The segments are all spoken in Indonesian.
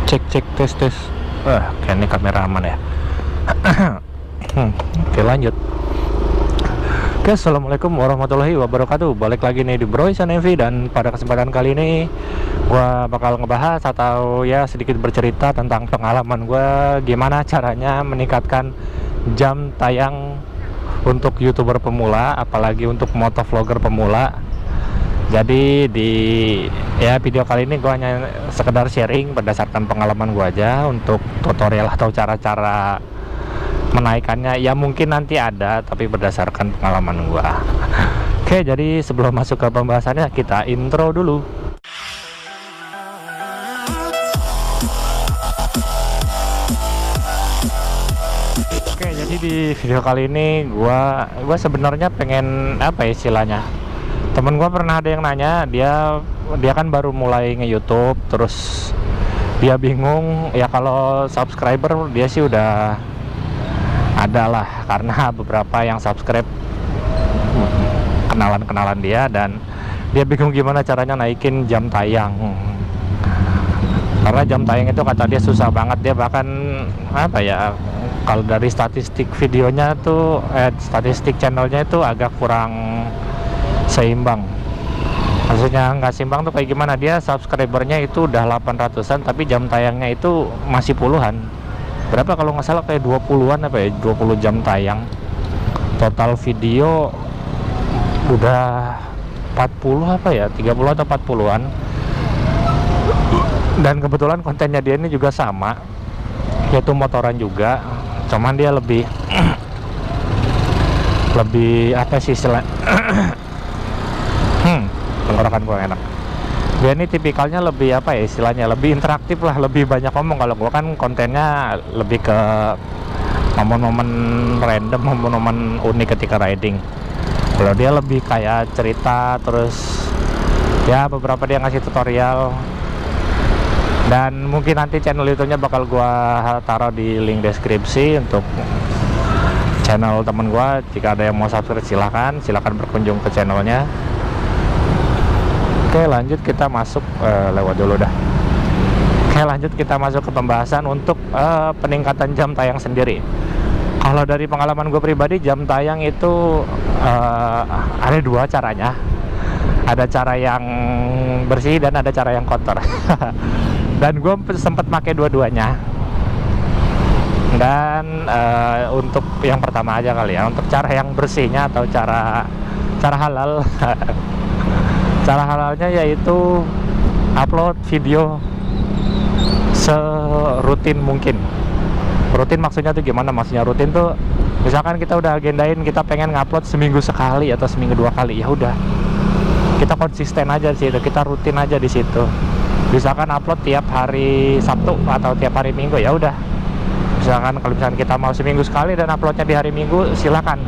Cek tes. Kayak ini kamera aman ya. Oke, lanjut. Oke, assalamualaikum warahmatullahi wabarakatuh. Balik lagi nih di Broisan MV, dan pada kesempatan kali ini gua bakal ngebahas atau ya sedikit bercerita tentang pengalaman gua gimana caranya meningkatkan jam tayang untuk YouTuber pemula, apalagi untuk motovlogger pemula. Jadi di video kali ini gue hanya sekedar sharing berdasarkan pengalaman gue aja untuk tutorial atau cara-cara menaikkannya. Ya mungkin nanti ada, tapi berdasarkan pengalaman gue. Oke, jadi sebelum masuk ke pembahasannya, kita intro dulu. Oke, jadi di video kali ini gue sebenarnya pengen apa ya istilahnya. Temen gue pernah ada yang nanya, dia kan baru mulai nge-YouTube, terus dia bingung ya kalau subscriber dia sih udah ada lah, karena beberapa yang subscribe kenalan dia, dan dia bingung gimana caranya naikin jam tayang. Karena jam tayang itu kata dia susah banget, dia bahkan apa ya, kalau dari statistik videonya tuh statistik channelnya itu agak kurang seimbang. Maksudnya nggak seimbang tuh kayak gimana, dia subscribernya itu udah 800-an tapi jam tayangnya itu masih puluhan. Berapa kalau nggak salah, kayak 20-an apa ya, 20 jam tayang. Total video udah 40 apa ya, 30 atau 40-an. Dan kebetulan kontennya dia ini juga sama, yaitu motoran juga, cuman dia lebih apa sih istilah tenggorokan gue enak. Dia ini tipikalnya lebih apa ya istilahnya, lebih interaktif lah, lebih banyak ngomong. Kalau gue kan kontennya lebih ke momen-momen random, momen-momen unik ketika riding. Kalau dia lebih kayak cerita, terus ya beberapa dia ngasih tutorial. Dan mungkin nanti channel YouTube-nya bakal gue taruh di link deskripsi untuk channel temen gue. Jika ada yang mau subscribe silahkan berkunjung ke channelnya. Oke, lanjut kita masuk lewat dulu dah. Oke, lanjut kita masuk ke pembahasan untuk peningkatan jam tayang sendiri. Kalau dari pengalaman gue pribadi, jam tayang itu ada dua caranya. Ada cara yang bersih dan ada cara yang kotor. Dan gue sempat pakai dua-duanya. Dan untuk yang pertama aja kali ya, untuk cara yang bersihnya atau cara halal. Cara halalnya yaitu upload video serutin mungkin. Rutin maksudnya tuh gimana? Maksudnya rutin tuh misalkan kita udah agendain kita pengen ngupload seminggu sekali atau seminggu 2 kali, ya udah kita konsisten aja di situ, kita rutin aja di situ. Misalkan upload tiap hari Sabtu atau tiap hari Minggu, ya udah. Misalkan kalau misalkan kita mau seminggu sekali dan uploadnya di hari Minggu, silakan,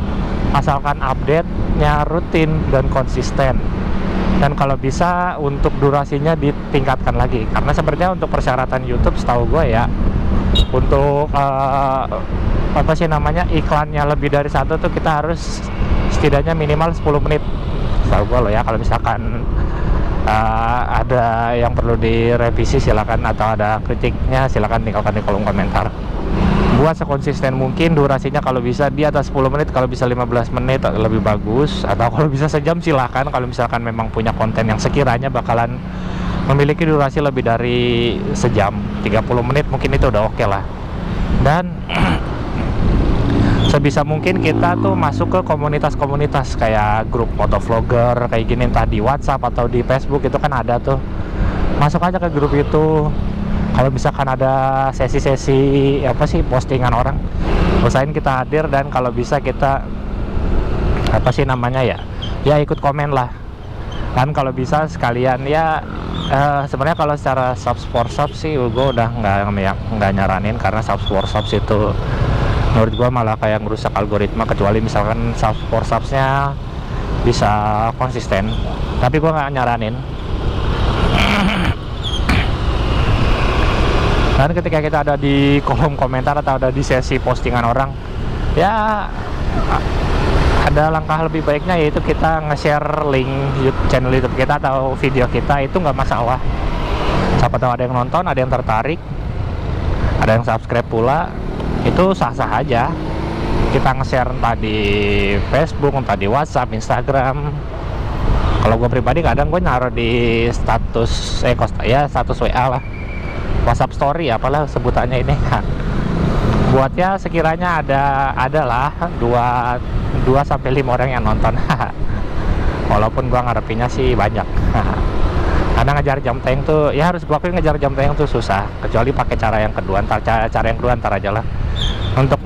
asalkan update-nya rutin dan konsisten. Dan kalau bisa untuk durasinya ditingkatkan lagi, karena sebenarnya untuk persyaratan YouTube setahu gue ya, untuk apa sih namanya, iklannya lebih dari satu tuh kita harus setidaknya minimal 10 menit setahu gue loh ya. Kalau misalkan ada yang perlu direvisi silakan, atau ada kritiknya silakan tinggalkan di kolom komentar. Buat sekonsisten mungkin durasinya, kalau bisa di atas 10 menit, kalau bisa 15 menit lebih bagus, atau kalau bisa sejam silahkan. Kalau misalkan memang punya konten yang sekiranya bakalan memiliki durasi lebih dari sejam, 30 menit mungkin itu udah oke lah. Dan sebisa mungkin kita tuh masuk ke komunitas-komunitas kayak grup motovlogger kayak gini, entah di WhatsApp atau di Facebook, itu kan ada tuh. Masuk aja ke grup itu. Kalau misalkan ada sesi-sesi apa sih postingan orang, usahain kita hadir, dan kalau bisa kita apa sih namanya ya ikut komen lah. Dan kalau bisa sekalian ya sebenarnya kalau secara subs for subs sih gue udah nggak nyaranin, karena subs for subs itu menurut gue malah kayak ngerusak algoritma, kecuali misalkan subs for subsnya bisa konsisten. Tapi gue nggak nyaranin. Dan ketika kita ada di kolom komentar atau ada di sesi postingan orang, ya ada langkah lebih baiknya, yaitu kita nge-share link channel YouTube kita atau video kita, itu nggak masalah. Siapa tahu ada yang nonton, ada yang tertarik, ada yang subscribe pula, itu sah-sah aja. Kita nge-share entah di Facebook, entah di WhatsApp, Instagram. Kalau gue pribadi kadang gue naruh di status status WA lah, WhatsApp story apalah sebutannya ini. Buatnya sekiranya ada lah 2 sampai 5 orang yang nonton. Walaupun gua ngarepinnya sih banyak. Karena ngejar jam tayang tuh ya harus gua akuin, ngejar jam tayang tuh susah, kecuali pakai cara yang kedua. Cara yang kedua ntar aja lah. Untuk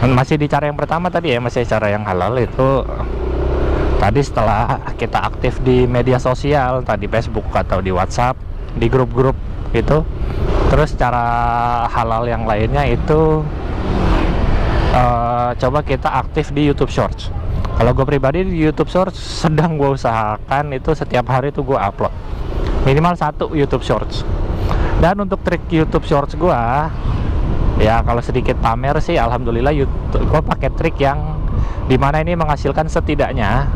masih di cara yang pertama tadi ya, masih cara yang halal itu tadi setelah kita aktif di media sosial, tadi Facebook atau di WhatsApp, di grup-grup gitu. Terus cara halal yang lainnya itu coba kita aktif di YouTube Shorts. Kalau gue pribadi di YouTube Shorts sedang gue usahakan itu setiap hari itu gue upload minimal 1 YouTube Shorts. Dan untuk trik YouTube Shorts gue, ya kalau sedikit pamer sih, alhamdulillah YouTube gue pakai trik yang dimana ini menghasilkan setidaknya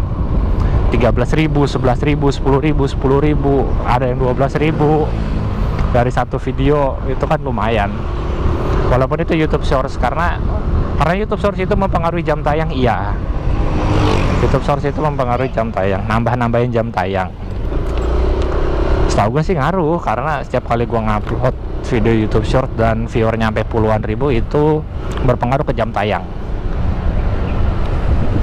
13.000, 11.000, 10.000, 10.000, ada yang 12.000 dari satu video. Itu kan lumayan, walaupun itu YouTube Shorts, karena YouTube Shorts itu mempengaruhi jam tayang. Iya, YouTube Shorts itu mempengaruhi jam tayang, nambahin jam tayang. Setahu gue sih ngaruh, karena setiap kali gue ngupload video YouTube Short dan viewernya sampai puluhan ribu, itu berpengaruh ke jam tayang.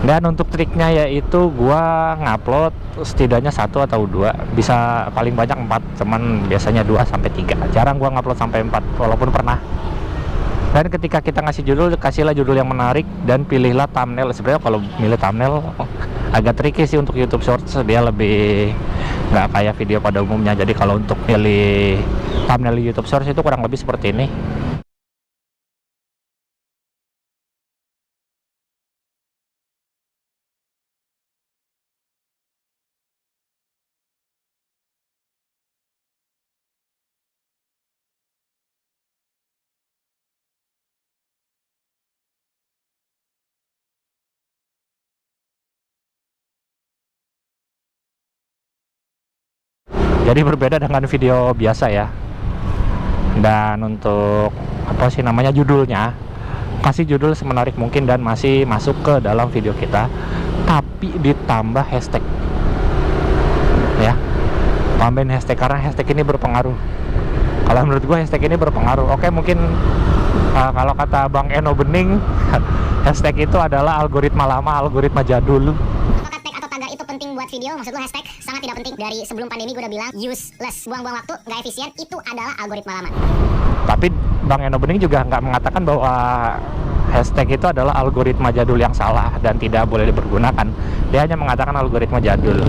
Dan untuk triknya yaitu gua ngupload setidaknya 1 atau 2, bisa paling banyak 4, cuman biasanya 2 sampai 3. Jarang gua ngupload sampai 4, walaupun pernah. Dan ketika kita ngasih judul, kasihlah judul yang menarik dan pilihlah thumbnail. Sebenarnya kalau milih thumbnail agak tricky sih untuk YouTube Shorts, dia lebih nggak kayak video pada umumnya. Jadi kalau untuk milih thumbnail YouTube Shorts itu kurang lebih seperti ini. Jadi berbeda dengan video biasa ya. Dan untuk apa sih namanya, judulnya, kasih judul semenarik mungkin dan masih masuk ke dalam video kita, tapi ditambah hashtag ya. Tambahin hashtag, karena hashtag ini berpengaruh. Kalau menurut gue hashtag ini berpengaruh. Oke, mungkin kalau kata Bang Eno Bening, hashtag itu adalah algoritma lama, algoritma jadul. Apakah tag atau tagar itu penting buat video? Maksud lu hashtag sangat tidak penting. Dari sebelum pandemi gue udah bilang useless, buang-buang waktu, nggak efisien, itu adalah algoritma lama. Tapi Bang Eno Bening juga nggak mengatakan bahwa hashtag itu adalah algoritma jadul yang salah dan tidak boleh dipergunakan. Dia hanya mengatakan algoritma jadul.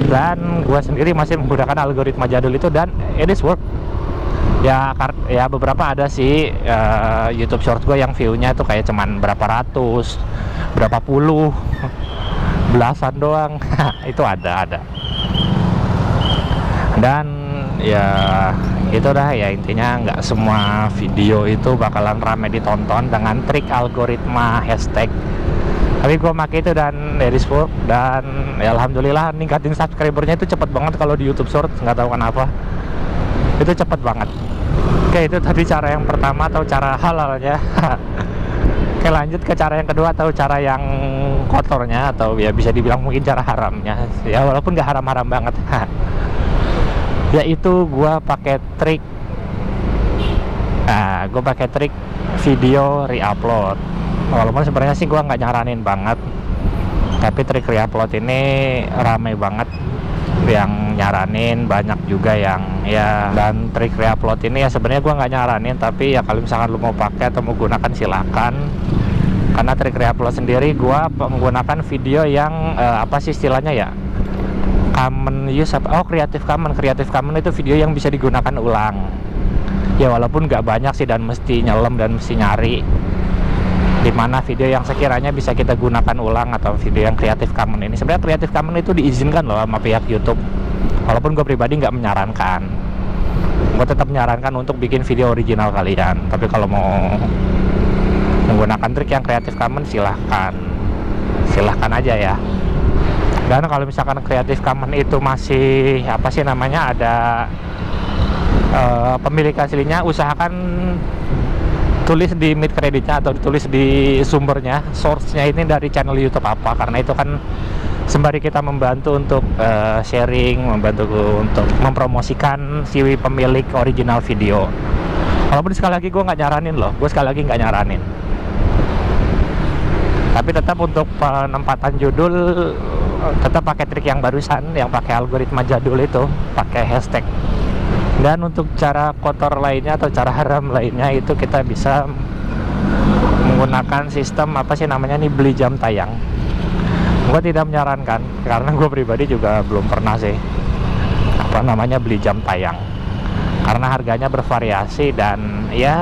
Dan gue sendiri masih menggunakan algoritma jadul itu, dan it is work. Ya beberapa ada sih YouTube Shorts gue yang view-nya tuh kayak cuman berapa ratus, berapa puluh, belasan doang. Itu ada. Dan ya itu dah ya, intinya nggak semua video itu bakalan rame ditonton dengan trik algoritma hashtag. Tapi gue pakai itu dan it work, dan ya alhamdulillah ningkatin subscribernya itu cepet banget kalau di YouTube Shorts, nggak tahu kenapa itu cepet banget. Oke, itu tadi cara yang pertama atau cara halalnya. Oke, lanjut ke cara yang kedua atau cara yang kotornya, atau ya bisa dibilang mungkin cara haramnya ya, walaupun nggak haram-haram banget. Yaitu gue pakai trik video re-upload. Walaupun sebenarnya sih gue nggak nyaranin banget, tapi trik re-upload ini ramai banget yang nyaranin, banyak juga yang ya. Dan trik re-upload ini ya sebenarnya gue nggak nyaranin, tapi ya kalau misalkan lu mau pakai atau mau gunakan silakan. Karena trik re-upload sendiri gue menggunakan video yang apa sih istilahnya ya, common use, Creative Commons. Creative Commons itu video yang bisa digunakan ulang ya, walaupun nggak banyak sih, dan mesti nyelam dan mesti nyari dimana video yang sekiranya bisa kita gunakan ulang, atau video yang Creative Commons ini. Sebenarnya Creative Commons itu diizinkan loh sama pihak YouTube, walaupun gue pribadi nggak menyarankan. Gue tetap menyarankan untuk bikin video original kalian, tapi kalau mau menggunakan trik yang Creative Commons silahkan aja ya. Dan kalau misalkan Creative Commons itu masih apa sih namanya, ada pemilik aslinya, usahakan tulis di mid creditnya atau tulis di sumbernya, source-nya ini dari channel YouTube apa, karena itu kan sembari kita membantu untuk sharing, membantu untuk mempromosikan si pemilik original video. Walaupun sekali lagi gue nggak nyaranin loh, gue sekali lagi nggak nyaranin, tapi tetap untuk penempatan judul tetap pakai trik yang barusan, yang pakai algoritma jadul itu, pakai hashtag. Dan untuk cara kotor lainnya atau cara haram lainnya itu kita bisa menggunakan sistem apa sih namanya nih, beli jam tayang. Gue tidak menyarankan karena gue pribadi juga belum pernah sih apa namanya beli jam tayang, karena harganya bervariasi dan ya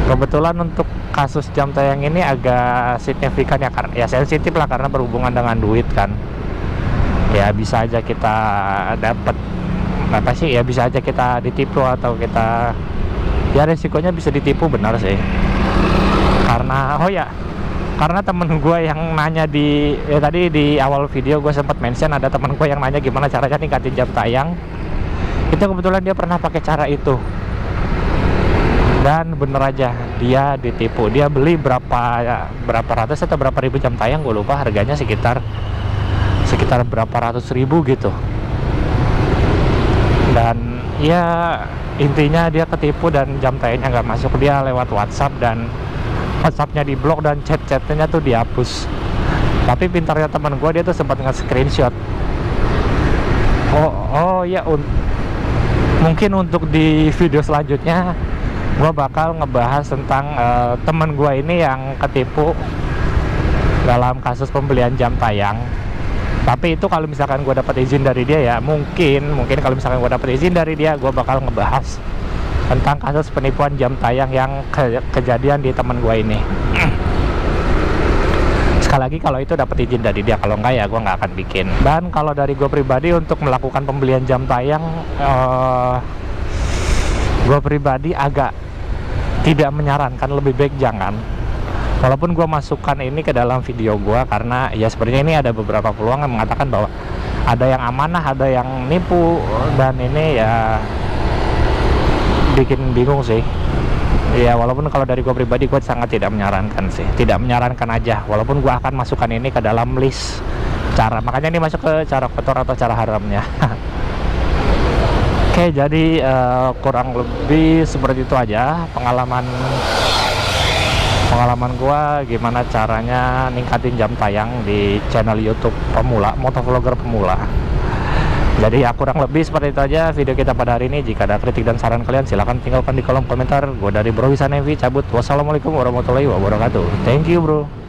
kebetulan untuk kasus jam tayang ini agak signifikan ya, karena ya sensitif lah karena berhubungan dengan duit kan. Ya bisa aja kita dapat apa sih, ya bisa aja kita ditipu atau kita ya resikonya bisa ditipu, benar sih. Karena karena temen gue yang nanya tadi di awal video gue sempat mention ada temen gue yang nanya gimana caranya ningkatin jam tayang. Itu kebetulan dia pernah pakai cara itu dan bener aja dia ditipu. Dia beli berapa ratus atau berapa ribu jam tayang, gue lupa harganya, sekitar berapa ratus ribu gitu. Dan ya intinya dia ketipu dan jam tayangnya nggak masuk. Dia lewat WhatsApp dan WhatsAppnya diblok dan chat-chatnya tuh dihapus. Tapi pintarnya teman gue, dia tuh sempat nge-screenshot. Ya mungkin untuk di video selanjutnya gue bakal ngebahas tentang teman gue ini yang ketipu dalam kasus pembelian jam tayang. Tapi itu kalau misalkan gue dapat izin dari dia ya, mungkin kalau misalkan gue dapat izin dari dia, gue bakal ngebahas tentang kasus penipuan jam tayang yang kejadian di teman gue ini. Sekali lagi kalau itu dapat izin dari dia, kalau enggak ya gue nggak akan bikin. Dan kalau dari gue pribadi untuk melakukan pembelian jam tayang, gue pribadi agak tidak menyarankan, lebih baik jangan. Walaupun gue masukkan ini ke dalam video gue karena ya sebenarnya ini ada beberapa peluang yang mengatakan bahwa ada yang amanah, ada yang nipu, dan ini ya bikin bingung sih. Ya walaupun kalau dari gue pribadi gue sangat tidak menyarankan sih, tidak menyarankan aja. Walaupun gue akan masukkan ini ke dalam list cara, makanya ini masuk ke cara kotor atau cara haramnya. Oke, jadi kurang lebih seperti itu aja pengalaman gua gimana caranya ningkatin jam tayang di channel YouTube pemula, motovlogger pemula. Jadi ya kurang lebih seperti itu aja video kita pada hari ini. Jika ada kritik dan saran kalian silahkan tinggalkan di kolom komentar. Gua dari Bro Wisan Evi cabut. Wassalamualaikum warahmatullahi wabarakatuh. Thank you bro.